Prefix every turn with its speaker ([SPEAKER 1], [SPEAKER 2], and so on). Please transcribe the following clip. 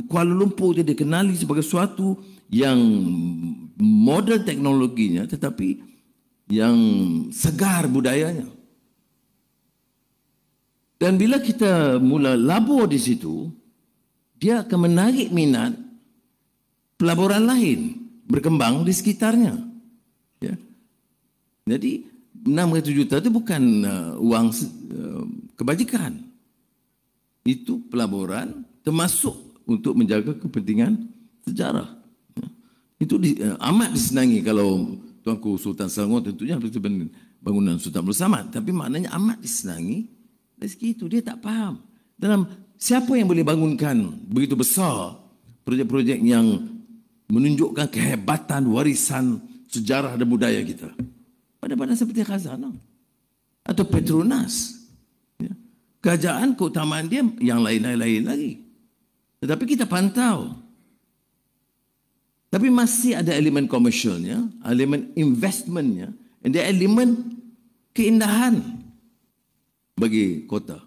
[SPEAKER 1] Kuala Lumpur dia dikenali sebagai suatu yang model teknologinya tetapi yang segar budayanya. Dan bila kita mula labur di situ, dia akan menarik minat pelaburan lain berkembang di sekitarnya. Ya. Jadi 600 juta itu bukan uang kebajikan. Itu pelaburan termasuk untuk menjaga kepentingan sejarah. Ya. Itu amat disenangi kalau Tuanku Sultan Selangor tentunya bangunan Sultan Abdul Samad. Tapi maknanya amat disenangi dari segi itu. Dia tak faham. Dalam siapa yang boleh bangunkan begitu besar projek-projek yang menunjukkan kehebatan warisan sejarah dan budaya kita. Pada seperti Khazanah atau Petronas. Ya. Kerajaan keutamaan dia yang lain-lain lagi. Tetapi kita pantau. Tapi masih ada elemen komersialnya, elemen investmentnya, dan elemen keindahan bagi kota.